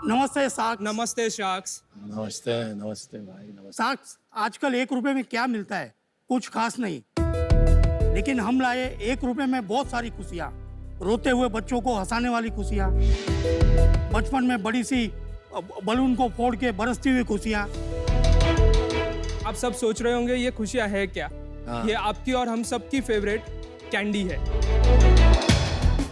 नमस्ते साक्ष। नमस्ते शाक्स। नमस्ते नमस्ते भाई नमस्ते। साक्ष, आजकल 1 रुपए में क्या मिलता है? कुछ खास नहीं, लेकिन हम लाए 1 रुपए में बहुत सारी खुशियाँ। रोते हुए बच्चों को हंसाने वाली खुशियाँ, बचपन में बड़ी सी बलून को फोड़ के बरसती हुई खुशियाँ। आप सब सोच रहे होंगे ये खुशियाँ है क्या? ये आपकी और हम सब की फेवरेट कैंडी है।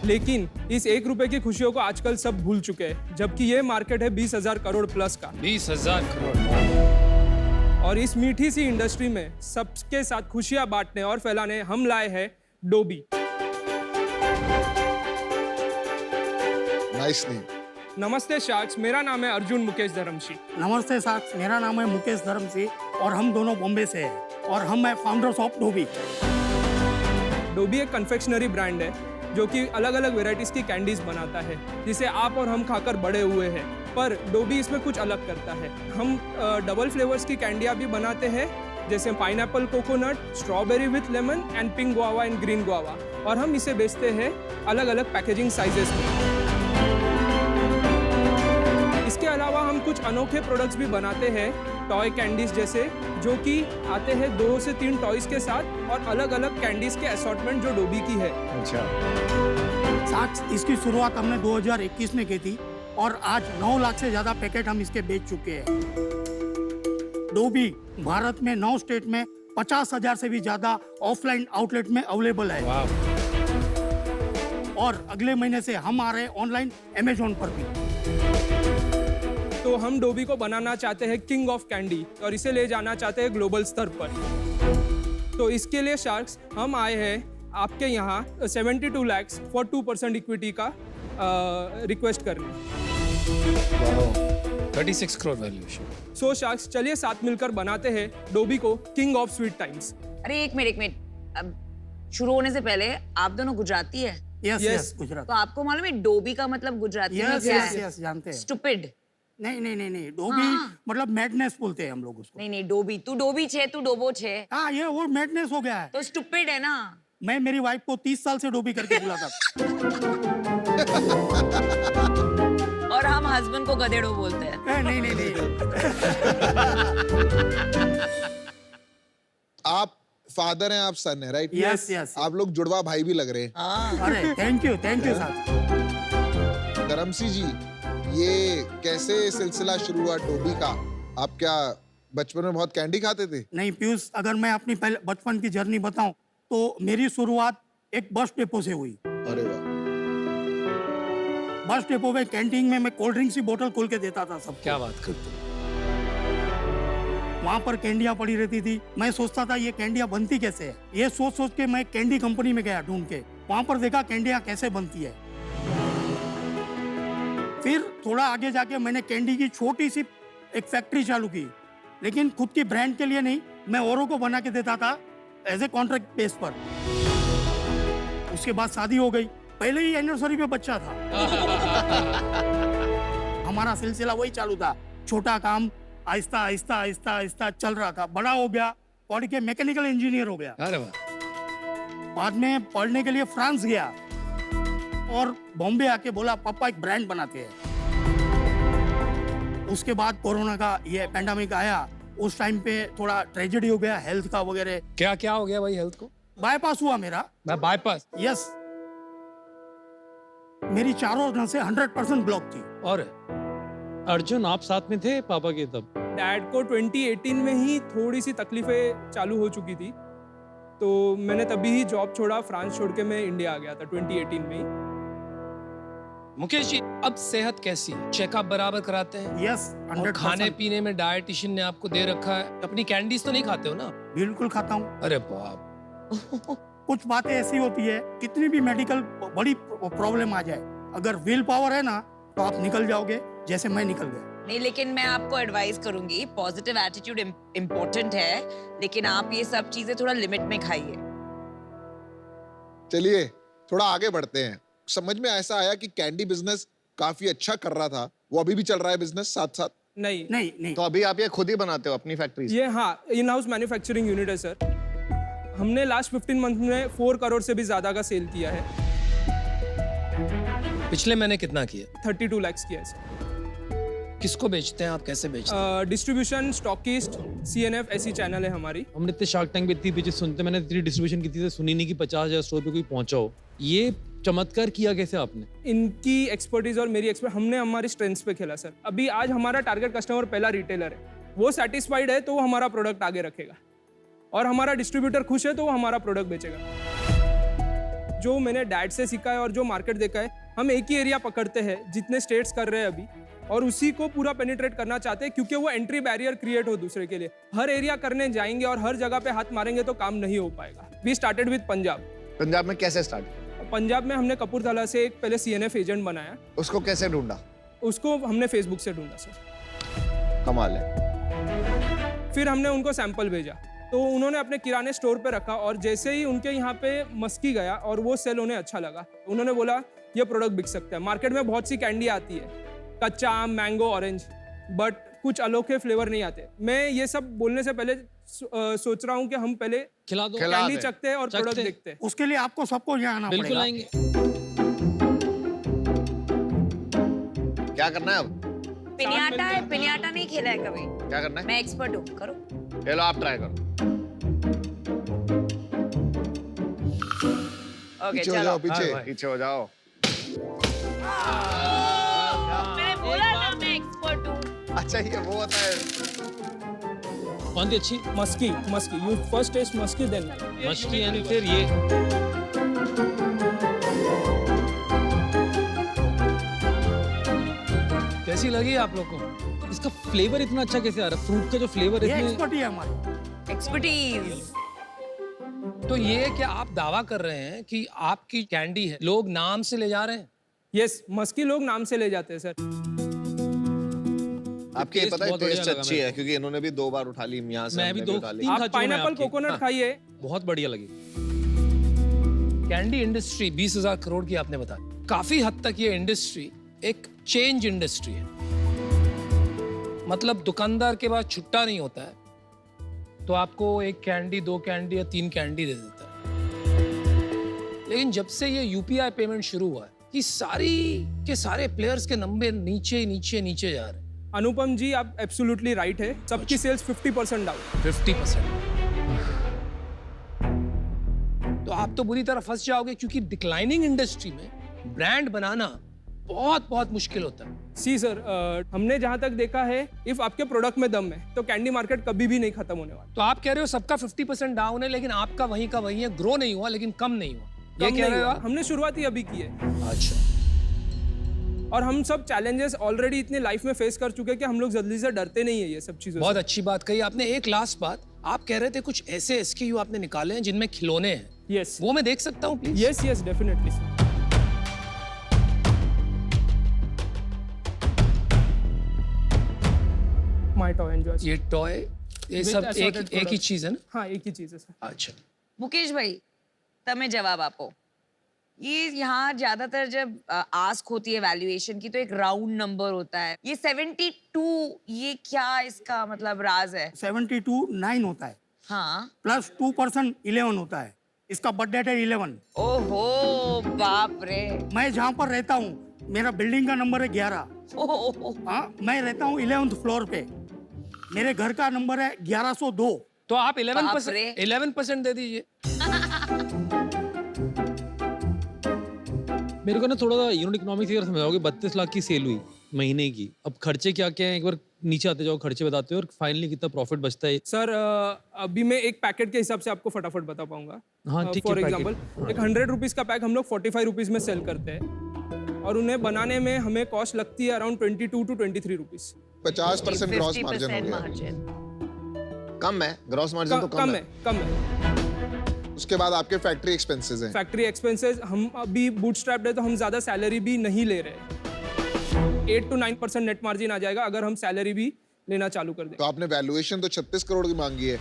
लेकिन इस 1 रुपए की खुशियों को आजकल सब भूल चुके हैं, जबकि ये मार्केट है 20,000 करोड़ प्लस का। 20,000 करोड़। और इस मीठी सी इंडस्ट्री में सबके साथ खुशियां बांटने और फैलाने हम लाए हैं डोबी। Nice name. नमस्ते शाक्स, मेरा नाम है अर्जुन मुकेश धर्मशी। नमस्ते साक्ष, मेरा नाम है मुकेश धर्मसी और हम दोनों बॉम्बे से हैं और हम हैं फाउंडर्स ऑफ डोबी। डोबी एक कन्फेक्शनरी ब्रांड है जो कि अलग अलग वेराइटीज की कैंडीज बनाता है, जिसे आप और हम खाकर बड़े हुए हैं। पर डोबी इसमें कुछ अलग करता है। हम डबल फ्लेवर्स की कैंडियाँ भी बनाते हैं, जैसे pineapple coconut, strawberry with lemon and pink guava and green guava. और हम इसे बेचते हैं अलग अलग पैकेजिंग साइजेस में। इसके अलावा हम कुछ अनोखे प्रोडक्ट्स भी बनाते हैं, टॉय कैंडीज जैसे, जो कि आते हैं 2 से 3 टॉयज के साथ और अलग अलग कैंडीज के असॉर्टमेंट जो डोबी की है। अच्छा। साक्ष, इसकी शुरुआत हमने 2021 में की थी और आज 9 लाख से ज्यादा पैकेट हम इसके बेच चुके हैं। डोबी भारत में 9 स्टेट में 50,000 से भी ज्यादा ऑफलाइन आउटलेट में अवेलेबल है। वाह। और अगले महीने से हम आ रहे हैं ऑनलाइन अमेजोन पर भी। तो हम डोबी को बनाना चाहते हैं किंग ऑफ कैंडी और इसे ले जाना चाहते हैं ग्लोबल स्तर पर। तो इसके लिए शार्क्स हम आए हैं आपके यहाँ 72 लाख फॉर 2% इक्विटी का रिक्वेस्ट करने। 36 करोड़ वैल्यूएशन। सो शार्क्स, चलिए साथ मिलकर बनाते हैं डोबी को किंग ऑफ स्वीट टाइम्स। अरे एक मिनट, अब शुरू होने से पहले आप दोनों गुजराती है? Yes Yes. यस, गुजरात। तो आपको मालूम है डोबी का मतलब गुजराती में यस क्या यस है? यस, जानते हैं। स्टूपिड। नहीं, डोबी मतलब मैडनेस बोलते हैं हम लोग उसको। नहीं डोबी, तू डोबी छे, तू डोबो छे, हाँ, ये वो मैडनेस हो गया है। तो स्टूपिड है ना। मैं मेरी वाइफ को 30 साल से डोबी करके बुलाता था। और हम हस्बैंड को गधेड़ो बोलते हैं। नहीं। आप फादर हैं, आप सन है, राइट? Yes yes. आप लोग जुड़वा भाई भी लग रहे हैं। अरे थैंक यू साहब। धर्मसी जी, ये कैसे सिलसिला शुरू हुआ डोबी का? आप क्या बचपन में बहुत कैंडी खाते थे? नहीं पीयूष, अगर मैं अपनी पहले बचपन की जर्नी बताऊं तो मेरी शुरुआत एक बस डेपो से हुई। अरे वाह। बस डेपो में कैंटीन में मैं कोल्ड ड्रिंक्स की बोतल खोल के देता था सबको। क्या बात करते हो? वहाँ पर कैंडियाँ पड़ी रहती थी। मैं सोचता था ये कैंडियाँ बनती कैसे है। ये सोच के मैं कैंडी कंपनी में गया ढूंढ के। वहाँ पर देखा कैंडियाँ कैसे बनती है। फिर थोड़ा आगे जाके मैंने कैंडी की छोटी सी एक फैक्ट्री चालू की, लेकिन खुद की ब्रांड के लिए नहीं, मैं औरों को बना के देता था एज ए कॉन्ट्रैक्ट बेस पर। उसके बाद शादी हो गई, पहले ही एनिवर्सरी पे बच्चा था। हमारा सिलसिला वही चालू था, छोटा काम आहिस्ता चल रहा था। बड़ा हो गया, पढ़ के मैकेनिकल इंजीनियर हो गया। अरे वाह। बाद में पढ़ने के लिए फ्रांस गया और बॉम्बे आके बोला पापा एक ब्रांड बनाते हैं। उसके बाद कोरोना का ये पैंडेमिक आया। उस टाइम पे थोड़ा ट्रेजेडी हो गया हेल्थ का वगैरह। क्या क्या हो गया भाई हेल्थ को? बाईपास हुआ मेरा। बाईपास? यस। मेरी चारों नसें 100% ब्लॉक थी। और अर्जुन, आप साथ में थे पापा के तब? डैड को 2018 में ही थोड़ी सी तकलीफें चालू हो चुकी थी, तो मैंने तभी ही जॉब छोड़ा, फ्रांस छोड़ के मैं इंडिया आ गया था 2018 में ही। मुकेश जी, अब सेहत कैसी है? चेकअप बराबर कराते हैं? यस, और 100%। खाने पीने में डाइटिशियन ने आपको दे रखा है? अपनी कैंडीज तो नहीं खाते हो ना? बिल्कुल खाता हूँ। अरे बाप। कुछ बातें ऐसी होती है, कितनी भी मेडिकल बड़ी प्रॉब्लम आ जाए, अगर विल पावर है ना तो आप निकल जाओगे, जैसे मैं निकल गया। नहीं, लेकिन मैं आपको एडवाइस करूंगी, पॉजिटिव एटीट्यूड इम्पोर्टेंट है, लेकिन आप ये सब चीजें थोड़ा लिमिट में खाइए। चलिए थोड़ा आगे बढ़ते हैं। समझ में ऐसा आया कि कैंडी बिजनेस काफी अच्छा कर रहा था, वो अभी भी चल रहा है बिजनेस साथ साथ? नहीं। तो अभी आप ये खुद ही बनाते हो अपनी फैक्ट्री से? ये हाँ, इन हाउस मैन्युफैक्चरिंग यूनिट है सर। हमने लास्ट 15 मंथ में 4 करोड़ से भी ज्यादा का सेल किया है। पिछले महीने कितना किया? 32 लाख किया है सर। किसको बेचते हैं आप, कैसे बेचते हैं? डिस्ट्रीब्यूशन, स्टॉकिस्ट, CNF ऐसी चैनल है हमारी। हमने इतने शार्क टैंक में इतनी पीछे सुनते, मैंने इतनी डिस्ट्रीब्यूशन की थी सुनी नहीं कि 50,000 स्टोर पे कोई पहुंचा हो। ये चमत्कार किया कैसे आपने? इनकी एक्सपर्टीज और मेरी एक्सपर्ट, हमने हमारी स्ट्रेंथ्स पे खेला सर। अभी आज हमारा टारगेट कस्टमर पहला रिटेलर है, वो सेटिस्फाइड है तो वो हमारा प्रोडक्ट आगे रखेगा, और हमारा डिस्ट्रीब्यूटर खुश है तो वो हमारा प्रोडक्ट बेचेगा। जो मैंने डैड से सीखा है और जो मार्केट देखा है, हम एक ही एरिया पकड़ते हैं जितने स्टेट्स कर रहे हैं अभी, और उसी को पूरा पेनिट्रेट करना चाहते हैं, क्योंकि वो एंट्री बैरियर क्रिएट हो दूसरे के लिए। हर एरिया करने जाएंगे और हर जगह पे हाथ मारेंगे तो काम नहीं हो पाएगा। We started with Punjab. Punjab में कैसे स्टार्ट? पंजाब में हमने कपूरथला से एक पहले CNF एजेंट बनाया, उसको कैसे ढूंढा? उसको हमने फेसबुक से ढूंढा सर। कमाल है। फिर हमने उनको सैंपल भेजा, तो उन्होंने अपने किराने स्टोर पे रखा, और जैसे ही उनके यहाँ पे मस्की गया और वो सेल उन्हें अच्छा लगा, उन्होंने बोला ये प्रोडक्ट बिक सकता है। मार्केट में बहुत सी कैंडी आती है, कच्चा आम, मैंगो, ऑरेंज, बट कुछ अनोखे फ्लेवर नहीं आते। मैं ये सब बोलने से पहले सोच रहा हूँ कि हम पहले खिला दो। खिला कैंडी दे। चखते हैं और चखते प्रोडक्ट हैं। देखते हैं। उसके लिए आपको सबको यहाँ आना बिल्कुल पड़ेगा। आएंगे। क्या करना है अब? पिनियाटा है, पिनियाटा नहीं खेला है कभी। क्या करना है? मैं एक्सपर्ट हूँ, करो। चलो आप ट्राई करो। ओके पीछे हो चलो। जाओ, पीछे। पीछे हो जाओ। मैंने बोला ना मैं एक्सपर्ट हूँ। अच्छा ये वो होता है। कौन सी अच्छी? मस्की, मस्की, यू फर्स्ट टेस्ट मस्की, देन मछली एंड फिर ये। कैसी लगी आप लोग को? इसका फ्लेवर इतना अच्छा कैसे आ रहा है? फ्रूट का जो फ्लेवर ये है एक्सपर्ट ही है हमारी। एक्सपर्टीज। तो ये क्या आप दावा कर रहे हैं कि आपकी कैंडी है, लोग नाम से ले जा रहे हैं? यस, मस्की लोग नाम से ले जाते हैं सर। आपके ये टेस्ट पता है बहुत बढ़िया टेस्ट लगा अच्छी मेरे है, क्योंकि इन्होंने भी 2 बार उठा ली, यहाँ से मैं हमने भी 2 उठा ली। 3 खा आप चुका हूं मैं पाइनएप्पल आपकी। कोकोनट खाइए। बहुत बढ़िया लगी। कैंडी इंडस्ट्री 20,000 करोड़ की आपने बताया। काफी हद तक ये इंडस्ट्री एक चेंज इंडस्ट्री है, मतलब दुकानदार के पास छुट्टा नहीं होता है, तो आपको 1 कैंडी, 2 कैंडी या 3 कैंडी दे देता है। लेकिन जब से ये UPI पेमेंट शुरू हुआ है, कि सारी के सारे प्लेयर्स के नंबर नीचे नीचे नीचे जा रहे हैं। अनुपम जी, आप एब्सोल्युटली राइट है। सबकी सेल्स 50% डाउन। 50%। तो आप तो बुरी तरह फंस जाओगे, क्योंकि डिक्लाइनिंग इंडस्ट्री में ब्रांड बनाना बहुत बहुत मुश्किल होता है। सी सर, हमने जहां तक देखा है, इफ आपके प्रोडक्ट में दम है तो कैंडी मार्केट कभी भी नहीं खत्म होने वाला। तो आप कह रहे हो सबका 50% डाउन है, लेकिन आपका वहीं का वहीं है, ग्रो नहीं हुआ लेकिन कम नहीं हुआ, ये कम कह नहीं रहे हो हुआ। आप? हमने शुरुआत ही अभी की है, अच्छा, और हम सब चैलेंजेस ऑलरेडी इतने लाइफ में फेस कर चुके हैं कि हम लोग जल्दी से डरते नहीं है ये सब चीजों बहुत से। अच्छी बात कही आपने। एक लास्ट बात, आप कह रहे थे कुछ ऐसे SKU आपने निकाले हैं जिनमें खिलौने हैं, यस वो मैं देख सकता हूँ please? Yes yes, definitely. My toy enjoy. ये टॉय, ये With सब assorted एक ही products. चीज है ना? हाँ, एक ही चीज है सर। अच्छा, मुकेश भाई, तमें जवाब आपो। ये यहाँ ज्यादातर जब आस्क होती है वैल्यूएशन की, तो एक राउंड नंबर होता है। ये 72, ये क्या इसका मतलब राज है? 72 9 होता है, हाँ। प्लस 2% 11 होता है। इसका बर्थडे है 11। ओहो बाप रे। मैं जहाँ पर रहता हूँ, मेरा बिल्डिंग का नंबर है 11। ओहो। हाँ, मैं रहता हूँ 11th फ्लोर पे। मेरे घर का नंबर है 1102। तो आप बाप 11% रे। 11% दे दीजिए। मेरे को ना थोड़ा सा यूनिट इकोनॉमिक्स अगर समझाओगे, 32 लाख की सेल हुई महीने की, अब खर्चे क्या क्या हैं, एक बार नीचे आते जाओ, खर्चे बताते हो, और फाइनली कितना प्रॉफिट बचता है? सर, अभी मैं एक पैकेट के हिसाब से आपको फटाफट बता पाऊंगा। हाँ, ठीक है, फॉर पैकेट। एग्जाम्पल, एक 100 रुपीज़ का पैक हम लोग 45 रुपीज़ में सेल करते हैं, और उन्हें बनाने में हमें कॉस्ट लगती है around 22 to 23 rupees. 50% gross margin हो 50% गया। मार्जिन। कम है, ग्रॉस मार्जिन तो कम है, कम है। उसके बाद आपके फैक्ट्री एक्सपेंसेस हैं। फैक्ट्री एक्सपेंसेस, हम अभी बूटस्ट्रैप्ड है तो हम ज़्यादा सैलरी भी नहीं ले रहे। 8 to 9% नेट मार्जिन आ जाएगा अगर हम सैलरी भी लेना चालू कर दें। तो आपने वैल्यूएशन तो 36 करोड़ की मांगी है।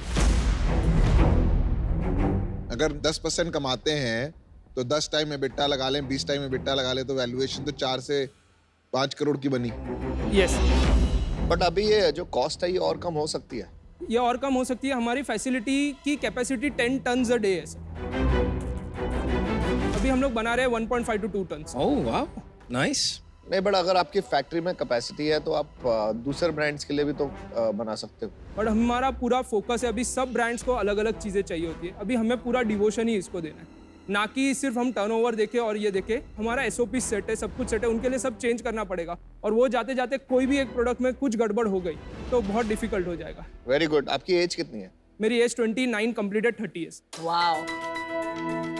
अगर 10% कमाते हैं तो 10 टाइम में बिट्टा लगा लें, 20 टाइम में बिट्टा लगा लें, तो वैल्यूएशन तो 4 से 5 करोड़ की बनी। यस, बट अभी ये जो कॉस्ट है ये और कम हो सकती है। ये और कम हो सकती है। हमारी फैसिलिटी की कैपेसिटी 10 टन्स अ डे है सर। अभी हम लोग बना रहे हैं 1.5 to 2 टन्स। ओह वाह, नाइस। नहीं, बट अगर आपकी फैक्ट्री में कैपेसिटी है तो आप दूसरे ब्रांड्स के लिए भी तो बना सकते हो। बट हमारा पूरा फोकस है अभी सब ब्रांड्स को अलग अलग चीज़ें चाहिए होती है। अभी हमें पूरा डिवोशन ही इसको देना है, ना कि सिर्फ हम टर्नओवर देखें और ये देखें। हमारा SOP सेट है, सब कुछ सेट है, उनके लिए सब चेंज करना पड़ेगा। और वो जाते जाते कोई भी एक प्रोडक्ट में कुछ गड़बड़ हो गई तो बहुत डिफिकल्ट हो जाएगा। Very good. आपकी एज कितनी है? मेरी age 29 completed 30 years. Wow.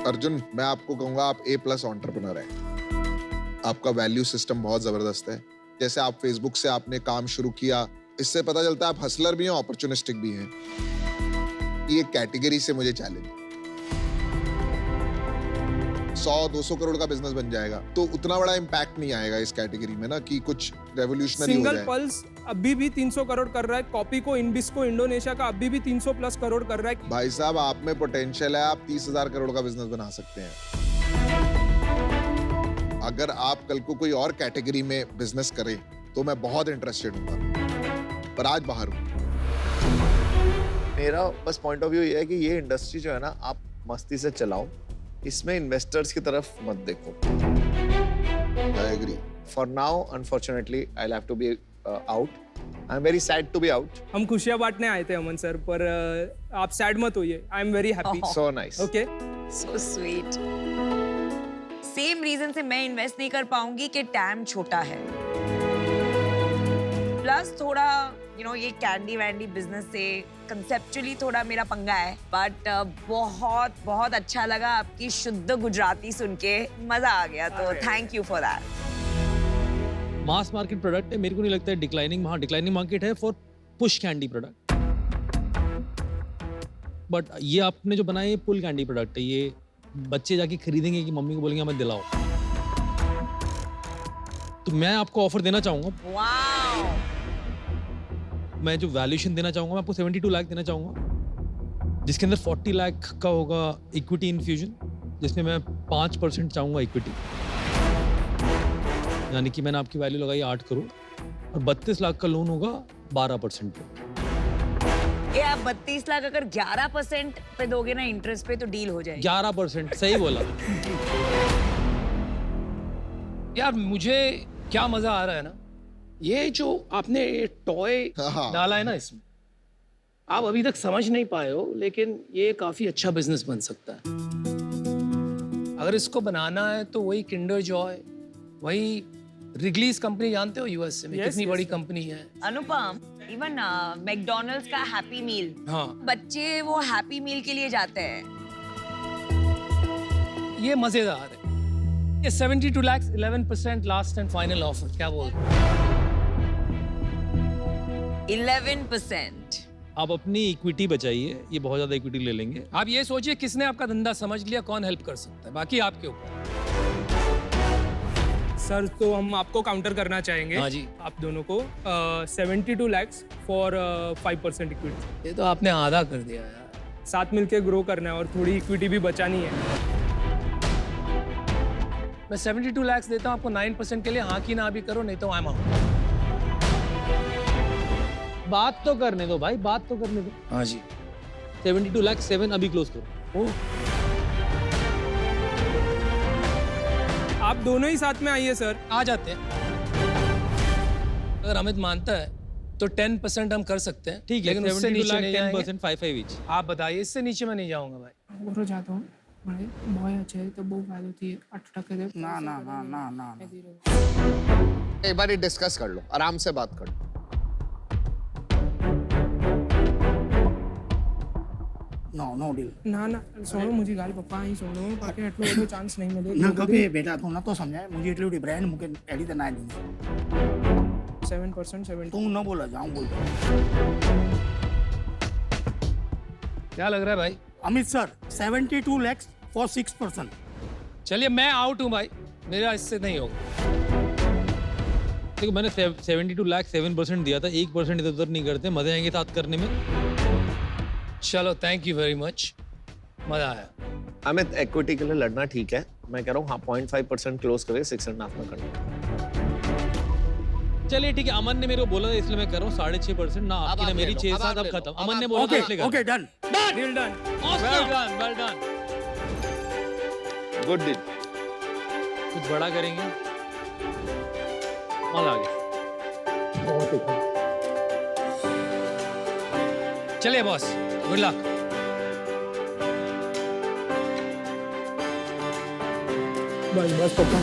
Arjun, मैं आपको कहूंगा आप A+ एंटरप्रेन्योर हैं। आपका वैल्यू सिस्टम बहुत जबरदस्त है। जैसे आप फेसबुक से आपने काम शुरू किया, इससे पता चलता है आप हसलर भी हैं, अपॉर्चुनिस्टिक भी हैं। ये कैटेगरी से मुझे चैलेंज, 100-200 करोड़ का बिजनेस बन जाएगा तो उतना बड़ा इम्पैक्ट नहीं आएगा इस कैटेगरी में ना कि कुछ रेवोल्यूशनरी हो सिंगल जाए। पल्स अभी भी 300 करोड़ कर रहा है। कॉपी को इनबिस्को इंडोनेशिया का अभी भी 300+ करोड़ कर रहा है। भाई साहब, आप में पोटेंशियल है, आप 30,000 करोड़ का बिजनेस बना सकते हैं। अगर आप कल को कोई और कैटेगरी में बिजनेस करें तो मैं बहुत इंटरेस्टेड हूँ, पर आज बाहर हूँ। मेरा बस पॉइंट ऑफ व्यू ये है कि ये इंडस्ट्री जो है ना, आप मस्ती से चलाओ, इसमें इन्वेस्टर्स की तरफ मत देखो। I agree. For now unfortunately I have to be out. I am very sad to be out. हम खुशियां बांटने आए थे अमन सर, पर आप सैड मत होइए। I am very happy. So nice. Okay, so sweet. Same reason से मैं इन्वेस्ट नहीं कर पाऊंगी कि टैम छोटा है, प्लस थोड़ा ये कैंडी वैंडी बिजनेस से कंसेप्चुअली थोड़ा मेरा पंगा है। बट बहुत बहुत अच्छा लगा आपकी शुद्ध गुजराती सुन के, मजा आ गया। तो thank you for that. Mass market product है, मेरे को नहीं लगता है डिक्लाइनिंग मार्केट है for push candy product. But ये आपने जो बनाया ये पुल कैंडी प्रोडक्ट है। ये बच्चे जाके खरीदेंगे कि मम्मी को बोलेंगे हमें दिलाओ। तो मैं आपको ऑफर देना चाहूंगा। वाओ। मैं जो वैल्यूएशन देना चाहूंगा, मैं आपको 72 लाख देना चाहूंगा, जिसके अंदर 40 लाख का होगा इक्विटी इन्फ्यूजन, जिसमें मैं 5% चाहूंगा इक्विटी। यानी कि मैंने आपकी वैल्यू लगाई 8 करोड़ और 32 लाख का लोन होगा 12% पे। ये आप 32 लाख अगर 11% पे दोगे ना इंटरेस्ट पे, तो डील हो जाएगी। 11%, सही बोला। यार मुझे क्या मजा आ रहा है ना, ये जो आपने टॉय हाँ। डाला है ना इसमें, आप अभी तक समझ नहीं पाए हो, लेकिन ये काफी अच्छा बिजनेस बन सकता है। अगर इसको बनाना है तो वही किंडर जॉय, वही रिगलीज कंपनी, जानते हो यूएसए में कितनी बड़ी कंपनी है। अनुपम, इवन मैकडॉनल्ड्स का हैप्पी मील, हाँ, बच्चे वो हैप्पी मील के लिए जाते हैं। ये मजेदार है। ये 72 lakh 11% last and final offer, क्या बोल रहे हो? 11%। आप अपनी इक्विटी बचाइए, ये बहुत ज्यादा इक्विटी ले लेंगे। आप ये सोचिए किसने आपका धंधा समझ लिया, कौन हेल्प कर सकता है, बाकी आपके ऊपर। सर तो हम आपको काउंटर करना चाहेंगे। हाँ जी। आप दोनों को 72 लाख फॉर 5% इक्विटी। ये तो आपने आधा कर दिया यार। साथ मिलके ग्रो करना है और थोड़ी इक्विटी भी बचानी है। मैं 72 लाख देता हूँ आपको 9% के लिए, हाँ की ना भी करो, नहीं तो आई एम आउट। बात तो करने दो भाई, बात तो करने दो। हाँ जी। 72 लाख 7 अभी क्लोज करो। आप दोनों ही साथ में आइए सर। आ जाते हैं। अगर अमित मानता है तो 10% हम कर सकते हैं। ठीक है, लेकिन उससे 72 नीचे लाख नहीं जाएंगे। 10% 5 ईच। आप बताइए, इससे नीचे मैं नहीं जाऊंगा भाई। ઓરો જાતો મળે બોય છે તો બહુ ફાયદો થી 8% દે ना ना ना ना ना ना। एक बार डिस्कस कर लो, आराम से बात कर लो। No no deal. ના ના સોનો મુજી ગાલ પપ્પા અહીં સોનો પાકે એટલો બધો ચાન્સ નહીં મળે न कभी बेटा तू न तो समझाए मुझे इतनी बड़ी ब्रांड मुके एडी तो ना दी 7% 7 तू न बोला जाऊं बोलता। क्या लग रहा है भाई? Amit sir 72 lakh for 6%। चलिए मैं आउट हूँ भाई, मेरा इससे नहीं होगा। देखो मैंने 72 लाख 7% दिया था, 1% इधर उधर नहीं करते, मजे आएंगे साथ करने में। चलो थैंक यू वेरी मच, मजा आया। अमित, इक्विटी के लिए लड़ना ठीक है, मैं कह रहा हूँ हाँ 0.5% क्लोज करके 6.5 में करना। चलिए ठीक है, अमन ने मेरे को बोला था इसलिए मैं कर रहा हूँ 6.5%। ना आपकी आप ना ले मेरी लो, 6 अब 7 आप अब ले लो, खत्म। अब अमन ने आप बोला था ओके इसलिए कर okay done. Deal done. Well done, well done. Good deal. कुछ बड़ा करेंगे। माल आ गया। चलिए बॉस, गुड लक। बस बस पप्पा